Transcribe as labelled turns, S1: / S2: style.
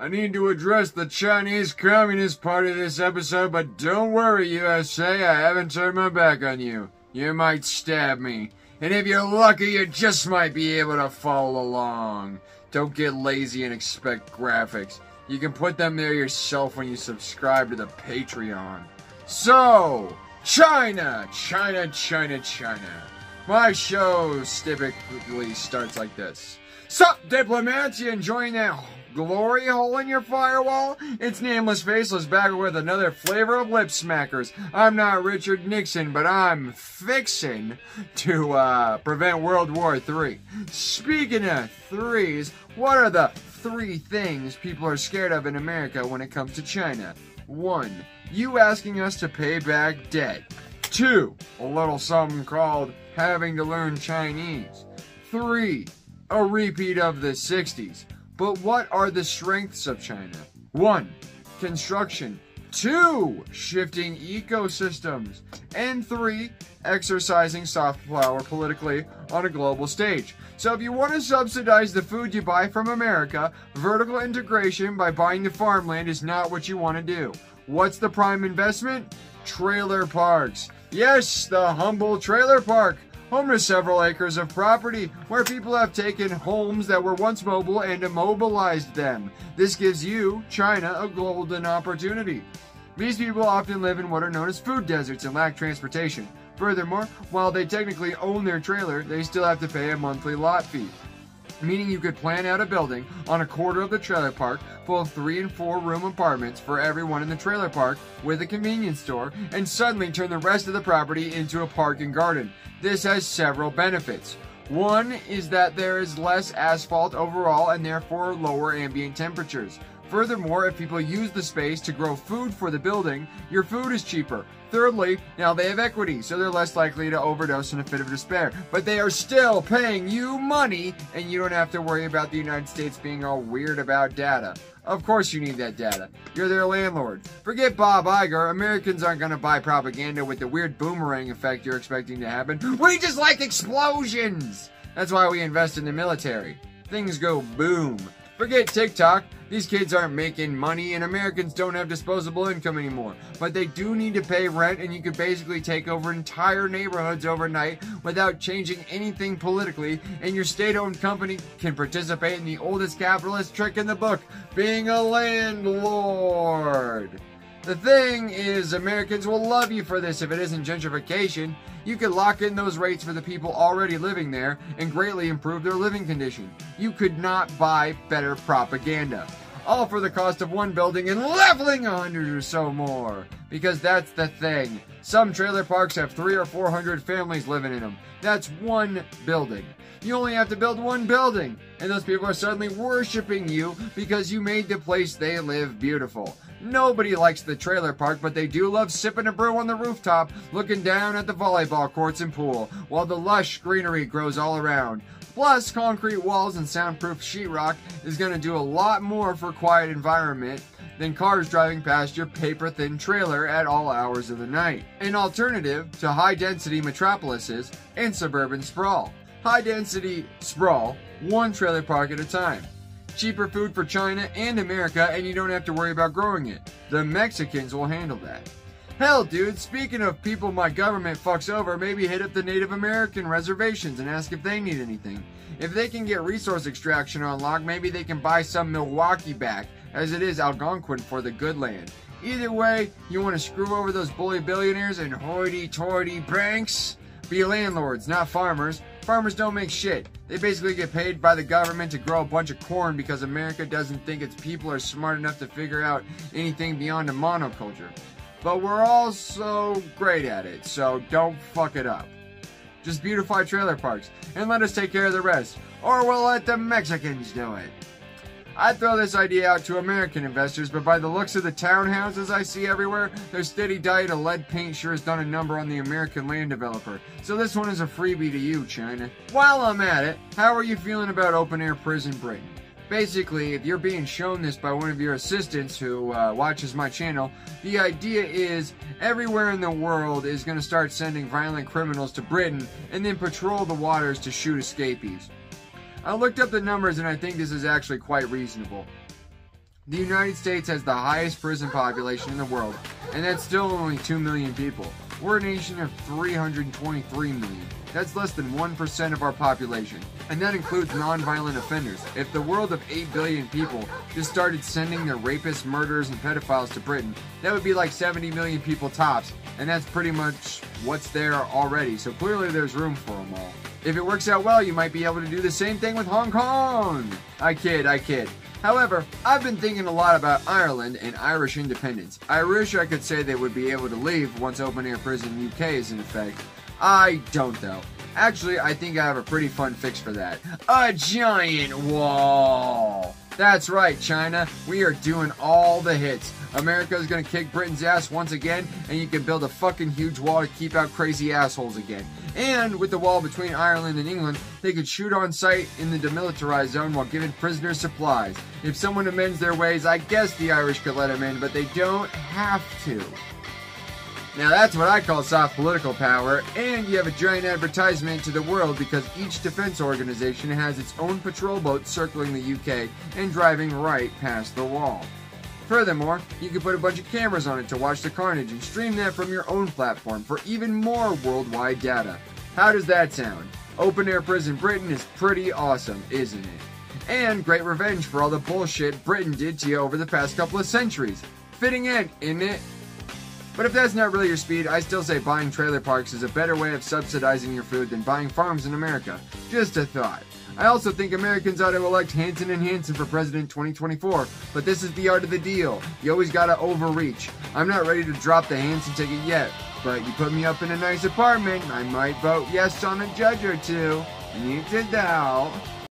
S1: I need to address the Chinese Communist Party this episode, but don't worry, USA, I haven't turned my back on you. You might stab me. And if you're lucky, you just might be able to follow along. Don't get lazy and expect graphics. You can put them there yourself when you subscribe to the Patreon. So, China. My show typically starts like this. Sup, diplomats? You enjoying that glory hole in your firewall? It's Nameless Faceless back with another flavor of lip smackers. I'm not Richard Nixon, but I'm fixing to prevent World War III. Speaking of threes, what are the 3 things people are scared of in America when it comes to China? 1. You asking us to pay back debt. 2. A little something called having to learn Chinese. 3. A repeat of the 60s. But what are the strengths of China? 1. Construction. 2. Shifting ecosystems. And 3. Exercising soft power politically on a global stage. So if you want to subsidize the food you buy from America, vertical integration by buying the farmland is not what you want to do. What's the prime investment? Trailer parks. Yes, the humble trailer park. Home to several acres of property where people have taken homes that were once mobile and immobilized them. This gives you, China, a golden opportunity. These people often live in what are known as food deserts and lack transportation. Furthermore, while they technically own their trailer, they still have to pay a monthly lot fee. Meaning you could plan out a building on a quarter of the trailer park full of 3- and 4-room apartments for everyone in the trailer park with a convenience store and suddenly turn the rest of the property into a park and garden. This has several benefits. 1 is that there is less asphalt overall and therefore lower ambient temperatures. Furthermore, if people use the space to grow food for the building, your food is cheaper. Thirdly, now they have equity, so they're less likely to overdose in a fit of despair. But they are still paying you money, and you don't have to worry about the United States being all weird about data. Of course you need that data. You're their landlord. Forget Bob Iger. Americans aren't going to buy propaganda with the weird boomerang effect you're expecting to happen. We just like explosions! That's why we invest in the military. Things go boom. Forget TikTok. These kids aren't making money and Americans don't have disposable income anymore. But they do need to pay rent, and you could basically take over entire neighborhoods overnight without changing anything politically, and your state-owned company can participate in the oldest capitalist trick in the book, being a landlord. The thing is, Americans will love you for this if it isn't gentrification. You could lock in those rates for the people already living there and greatly improve their living condition. You could not buy better propaganda. All for the cost of 1 building and leveling 100 or so more. Because that's the thing. Some trailer parks have 300 or 400 families living in them. That's 1 building. You only have to build 1 building, and those people are suddenly worshiping you because you made the place they live beautiful. Nobody likes the trailer park, but they do love sipping a brew on the rooftop, looking down at the volleyball courts and pool, while the lush greenery grows all around. Plus, concrete walls and soundproof sheetrock is going to do a lot more for quiet environment than cars driving past your paper-thin trailer at all hours of the night. An alternative to high-density metropolises and suburban sprawl. High-density sprawl, 1 trailer park at a time. Cheaper food for China and America, and you don't have to worry about growing it. The Mexicans will handle that. Hell, dude, speaking of people my government fucks over, maybe hit up the Native American reservations and ask if they need anything. If they can get resource extraction on lock, maybe they can buy some Milwaukee back, as it is Algonquin for the good land. Either way, you want to screw over those bully billionaires and hoity-toity banks? Be landlords, not farmers. Farmers don't make shit. They basically get paid by the government to grow a bunch of corn because America doesn't think its people are smart enough to figure out anything beyond a monoculture. But we're all so great at it, so don't fuck it up. Just beautify trailer parks, and let us take care of the rest. Or we'll let the Mexicans do it. I'd throw this idea out to American investors, but by the looks of the townhouses I see everywhere, their steady diet of lead paint sure has done a number on the American land developer. So this one is a freebie to you, China. While I'm at it, how are you feeling about open-air prison Britain? Basically, if you're being shown this by one of your assistants who watches my channel, the idea is everywhere in the world is going to start sending violent criminals to Britain and then patrol the waters to shoot escapees. I looked up the numbers and I think this is actually quite reasonable. The United States has the highest prison population in the world, and that's still only 2 million people. We're a nation of 323 million. That's less than 1% of our population, and that includes non-violent offenders. If the world of 8 billion people just started sending their rapists, murderers, and pedophiles to Britain, that would be like 70 million people tops, and that's pretty much what's there already, so clearly there's room for them all. If it works out well, you might be able to do the same thing with Hong Kong! I kid. However, I've been thinking a lot about Ireland and Irish independence. I wish I could say they would be able to leave once open-air prison UK is in effect. I don't though. Actually, I think I have a pretty fun fix for that. A giant wall! That's right, China. We are doing all the hits. America's gonna kick Britain's ass once again, and you can build a fucking huge wall to keep out crazy assholes again. And with the wall between Ireland and England, they could shoot on sight in the demilitarized zone while giving prisoners supplies. If someone amends their ways, I guess the Irish could let them in, but they don't have to. Now that's what I call soft political power, and you have a giant advertisement to the world because each defense organization has its own patrol boat circling the UK and driving right past the wall. Furthermore, you can put a bunch of cameras on it to watch the carnage and stream that from your own platform for even more worldwide data. How does that sound? Open air prison Britain is pretty awesome, isn't it? And great revenge for all the bullshit Britain did to you over the past couple of centuries. Fitting in, isn't it? But if that's not really your speed, I still say buying trailer parks is a better way of subsidizing your food than buying farms in America. Just a thought. I also think Americans ought to elect Hanson and Hanson for President 2024, but this is the art of the deal. You always gotta overreach. I'm not ready to drop the Hanson ticket yet, but you put me up in a nice apartment, I might vote yes on a judge or two. You to doubt.